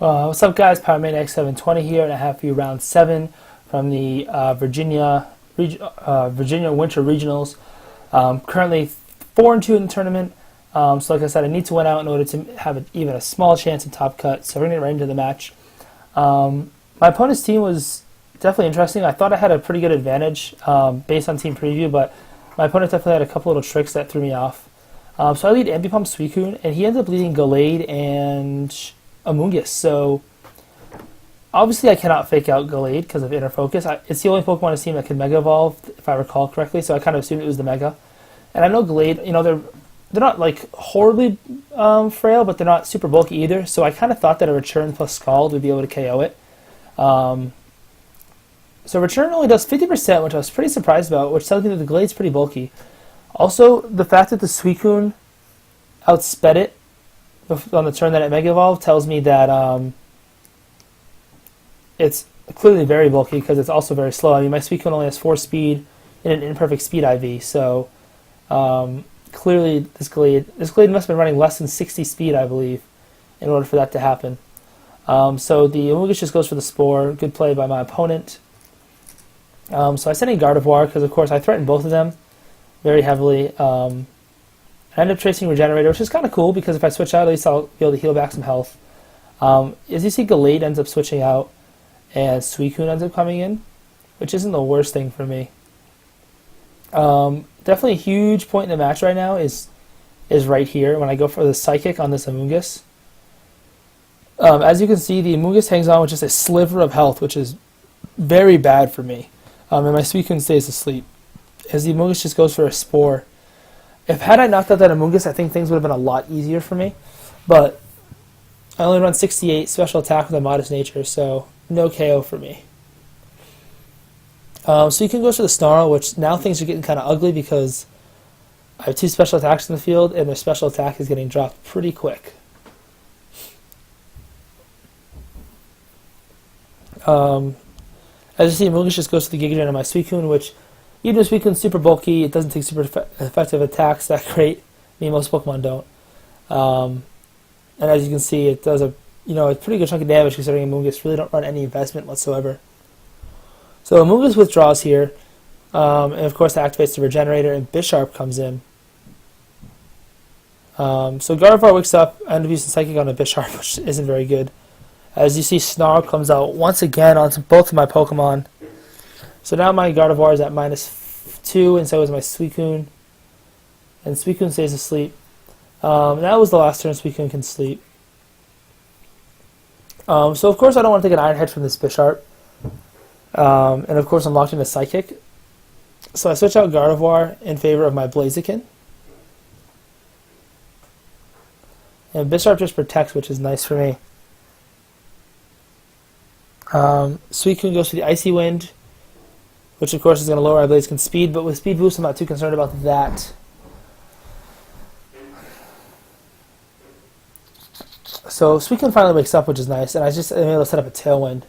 What's up, guys? PowerMan X720 here, and I have for you round 7 from the Virginia Winter Regionals. Currently 4-2 in the tournament, so like I said, I need to win out in order to have even a small chance at top cut, so we're going to get right into the match. My opponent's team was definitely interesting. I thought I had a pretty good advantage based on team preview, but my opponent definitely had a couple little tricks that threw me off. So I lead Ambipom Suicune, and he ends up leading Gallade and Amoonguss. So obviously I cannot fake out Gallade because of Inner Focus. It's the only Pokemon in his team that can Mega Evolve, if I recall correctly, so I kind of assumed it was the Mega. And I know Gallade, they're not like horribly frail, but they're not super bulky either, so I kind of thought that a Return plus Scald would be able to KO it. So Return only does 50%, which I was pretty surprised about, which tells me that the Gallade's pretty bulky. Also, the fact that the Suicune outsped it on the turn that it Mega Evolved tells me that it's clearly very bulky because it's also very slow. I mean, my Suicune only has 4 speed and an imperfect speed IV, so clearly this Gallade must have been running less than 60 speed, I believe, in order for that to happen. So the Amoonguss just goes for the Spore. Good play by my opponent. So I sent in Gardevoir because, of course, I threatened both of them very heavily. I end up tracing Regenerator, which is kind of cool because if I switch out, at least I'll be able to heal back some health. As you see, Gallade ends up switching out, and Suicune ends up coming in, which isn't the worst thing for me. Definitely a huge point in the match right now is right here when I go for the Psychic on this Amoonguss. As you can see, the Amoonguss hangs on with just a sliver of health, which is very bad for me. And my Suicune stays asleep, as the Amoonguss just goes for a Spore. Had I knocked out that Amoonguss, I think things would have been a lot easier for me. But I only run 68 special attack with a Modest Nature, so no KO for me. So you can go for the Snarl, which now things are getting kind of ugly because I have 2 special attacks in the field, and their special attack is getting dropped pretty quick. As you see, Amoonguss just goes to the Giga Drain on my Suicune, which, even though Suicune's super bulky, it doesn't take super effective attacks that great. I mean, most Pokemon don't. And as you can see, it does a pretty good chunk of damage considering Amoonguss really don't run any investment whatsoever. So Amoonguss withdraws here, and of course that activates the Regenerator, and Bisharp comes in. So Gardevoir wakes up. I end up using Psychic on a Bisharp, which isn't very good. As you see, Snarl comes out once again onto both of my Pokemon. So now my Gardevoir is at -2, and so is my Suicune. And Suicune stays asleep. That was the last turn Suicune can sleep. So of course I don't want to take an Iron Head from this Bisharp. And of course I'm locked into Psychic. So I switch out Gardevoir in favor of my Blaziken. And Bisharp just protects, which is nice for me. Suicune goes for the Icy Wind, which of course is going to lower our Blaziken's speed, but with Speed Boost I'm not too concerned about that. So Suicune finally wakes up, which is nice, and I'm able to set up a Tailwind.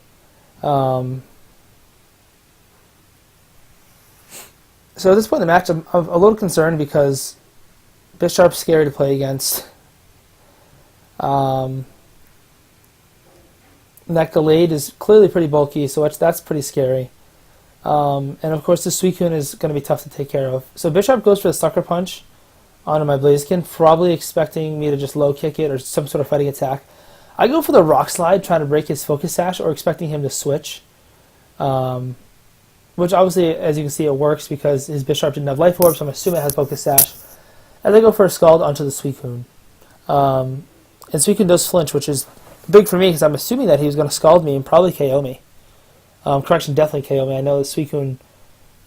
So at this point in the match, I'm a little concerned because Bisharp's scary to play against. That Gallade is clearly pretty bulky, so that's pretty scary. And of course, the Suicune is going to be tough to take care of. So Bisharp goes for the Sucker Punch onto my Blaziken, probably expecting me to just low kick it or some sort of fighting attack. I go for the Rock Slide, trying to break his Focus Sash, or expecting him to switch. Which obviously, as you can see, it works because his Bisharp didn't have Life Orb, so I'm assuming it has Focus Sash. And they go for a Scald onto the Suicune. And Suicune does flinch, which is big for me because I'm assuming that he was going to Scald me and probably KO me. Correction, definitely KO me. I know that Suicune,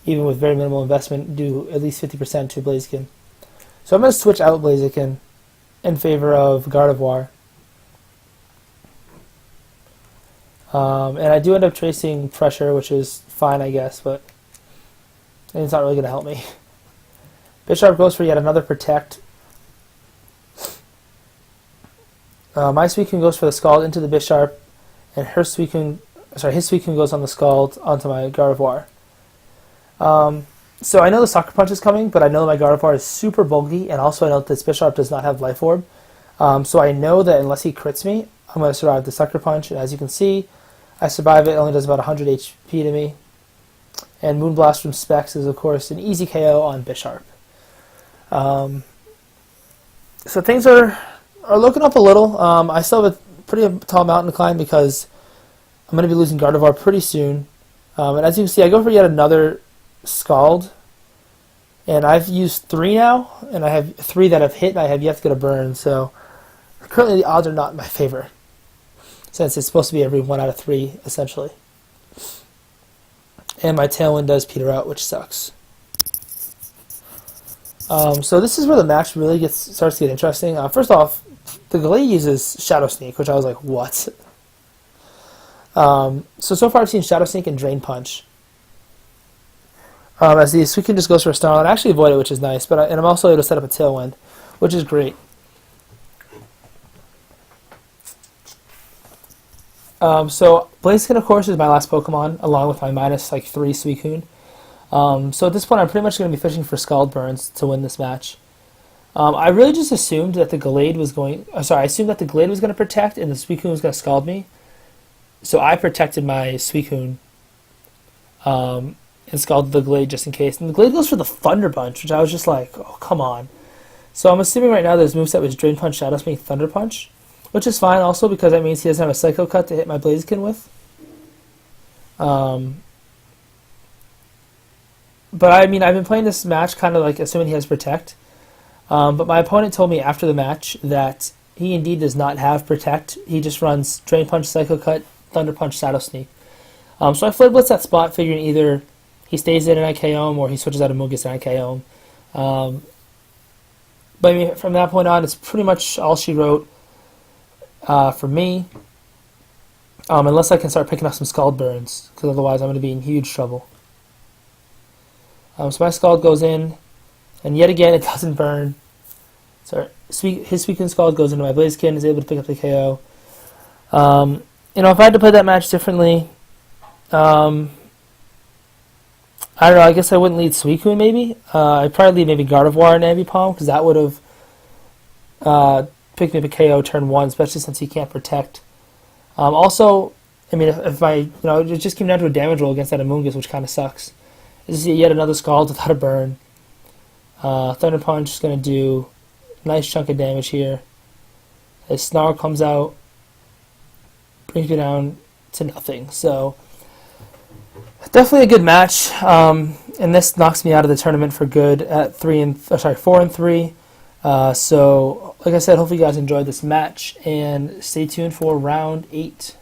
even with very minimal investment, do at least 50% to Blaziken. So I'm going to switch out Blaziken in favor of Gardevoir. And I do end up tracing Pressure, which is fine, I guess, but it's not really going to help me. Bisharp goes for yet another Protect. My Suicune goes for the Scald into the Bisharp, and his Suicune goes on the Scald onto my Gardevoir. So I know the Sucker Punch is coming, but I know my Gardevoir is super bulky, and also I know that this Bisharp does not have Life Orb. So I know that unless he crits me, I'm going to survive the Sucker Punch, and as you can see, I survive it. It only does about 100 HP to me. And Moonblast from Specs is, of course, an easy KO on Bisharp. So things are looking up a little. I still have a pretty tall mountain to climb because I'm going to be losing Gardevoir pretty soon. And as you can see, I go for yet another Scald. And I've used 3 now, and I have 3 that have hit, and I have yet to get a burn. So currently the odds are not in my favor, since it's supposed to be every 1 out of 3, essentially. And my Tailwind does peter out, which sucks. So this is where the match really starts to get interesting. First off, the Gallade uses Shadow Sneak, which I was like, what? So far I've seen Shadow Sneak and Drain Punch. As the Suicune just goes for a Snarl, I actually avoid it, which is nice, and I'm also able to set up a Tailwind, which is great. So Blaziken, of course, is my last Pokemon, along with my -3 Suicune. So at this point, I'm pretty much going to be fishing for Scald Burns to win this match. I really just assumed that the Gallade was going... I assumed that the Gallade was going to protect, and the Suicune was going to Scald me. So I protected my Suicune, and Scalded the Gallade just in case. And the Gallade goes for the Thunder Punch, which I was just like, oh, come on. So I'm assuming right now that his moveset was Drain Punch, Shadow Sneak, Thunder Punch, which is fine also because that means he doesn't have a Psycho Cut to hit my Blaziken with. But I mean, I've been playing this match kind of like assuming he has Protect. But my opponent told me after the match that he indeed does not have Protect. He just runs Drain Punch, Psycho Cut, Thunder Punch, Shadow Sneak. So I Flare Blitz that spot, figuring either he stays in and I KO him or he switches out of Mungus and I KO him. But I mean, from that point on, it's pretty much all she wrote for me. Unless I can start picking up some Scald Burns, because otherwise I'm going to be in huge trouble. So my Scald goes in, and yet again it doesn't burn. So his Suicune Scald goes into my Blaziken, is able to pick up the KO. If I had to play that match differently, I don't know, I guess I wouldn't lead Suicune maybe. I'd probably lead maybe Gardevoir and Ambipom, because that would have picked me up a KO turn 1, especially since he can't Protect. Also, I mean, if it just came down to a damage roll against that Amoonguss, which kind of sucks. This is yet another Scald without a burn. Thunder Punch is going to do a nice chunk of damage here. His Snarl comes out, brings me down to nothing. So, definitely a good match. And this knocks me out of the tournament for good at 4-3. So, like I said, hopefully you guys enjoyed this match, and stay tuned for round 8.